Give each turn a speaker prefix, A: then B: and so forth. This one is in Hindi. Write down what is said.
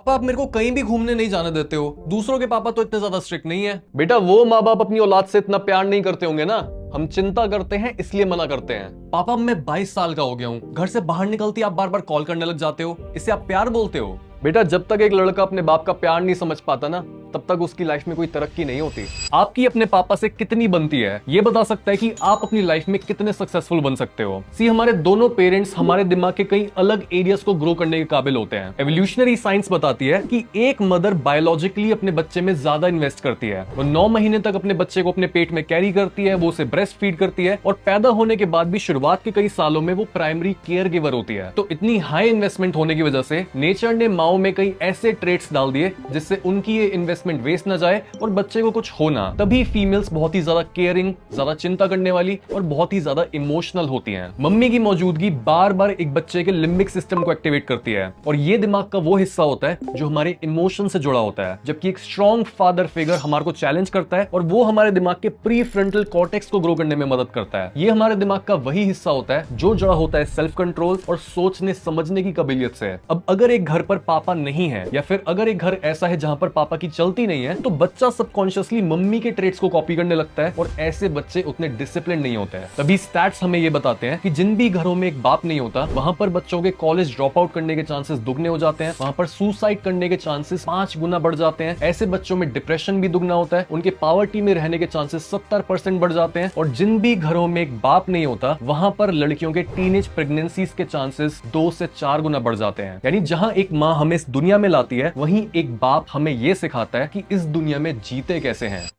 A: पापा आप मेरे को कहीं भी घूमने नहीं जाने देते हो। दूसरों के पापा तो इतने ज्यादा स्ट्रिक्ट नहीं है।
B: बेटा वो माँ बाप अपनी औलाद से इतना प्यार नहीं करते होंगे ना, हम चिंता करते हैं इसलिए मना करते हैं।
A: पापा मैं 22 साल का हो गया हूँ, घर से बाहर निकलती आप बार बार कॉल करने लग जाते हो, इसे आप प्यार बोलते हो?
B: बेटा जब तक एक लड़का अपने बाप का प्यार नहीं समझ पाता ना, तब तक उसकी लाइफ में कोई तरक्की नहीं होती।
A: आपकी अपने पापा से कितनी बनती है ये बता सकता है कि आप अपनी लाइफ में कितने सक्सेसफुल बन सकते हो। हमारे दोनों पेरेंट्स हमारे दिमाग के कई अलग एरियाज को ग्रो करने के काबिल होते हैं। एवोल्यूशनरी साइंस बताती है कि एक मदर बायोलॉजिकली अपने बच्चे में ज्यादा इन्वेस्ट करती है। वो 9 महीने तक अपने बच्चे को अपने पेट में कैरी करती है, वो उसे ब्रेस्ट फीड करती है और पैदा होने के बाद भी शुरुआत के कई सालों में वो प्राइमरी केयर गिवर होती है। तो इतनी हाई इन्वेस्टमेंट होने की वजह से नेचर ने माओ में कई ऐसे ट्रेट्स डाल दिए जिससे उनकी ये इन्वेस्टमेंट वेस्ट ना जाए और बच्चे को कुछ होना। तभी फीमेल्स बहुत ही ज्यादा केयरिंग, ज्यादा चिंता करने वाली और बहुत ही ज्यादा इमोशनल होती हैं। मम्मी की मौजूदगी बार बार एक बच्चे के लिम्बिक सिस्टम को एक्टिवेट करती है और ये दिमाग का वो हिस्सा होता है जो हमारे इमोशन से जुड़ा होता है। जबकि एक स्ट्रॉन्ग फादर फिगर हमारे को चैलेंज करता है और वो हमारे दिमाग के प्री फ्रंटल कॉर्टेक्स को ग्रो करने में मदद करता है। ये हमारे दिमाग का वही हिस्सा होता है जो जुड़ा होता है सेल्फ कंट्रोल और सोचने समझने की काबिलियत से। अब अगर एक घर पर पापा नहीं है या फिर अगर एक घर ऐसा है जहां पर पापा की चलती नहीं है, तो बच्चा सबकॉन्शियसली मम्मी के ट्रेट्स को कॉपी करने लगता है और ऐसे बच्चे उतने डिसिप्लिन नहीं होते हैं। तभी स्टैट्स हमें ये बताते हैं कि जिन भी घरों में एक बाप नहीं होता, वहां पर बच्चों के कॉलेज ड्रॉप आउट करने के चांसेस दुगने हो जाते हैं, वहां पर सुसाइड करने के चांसेस 5 गुना बढ़ जाते हैं। ऐसे बच्चों में डिप्रेशन भी दुगना होता है, उनके पॉवर्टी में रहने के चांसेस 70% बढ़ जाते हैं। और जिन भी घरों में एक बाप नहीं होता, वहां पर लड़कियों के टीनेज प्रेगनेंसीज के चांसेस 2 से 4 गुना बढ़ जाते हैं। यानी जहां एक माँ हमें इस दुनिया में लाती है, वहीं एक बाप हमें यह सिखाता है कि इस दुनिया में जीते कैसे हैं।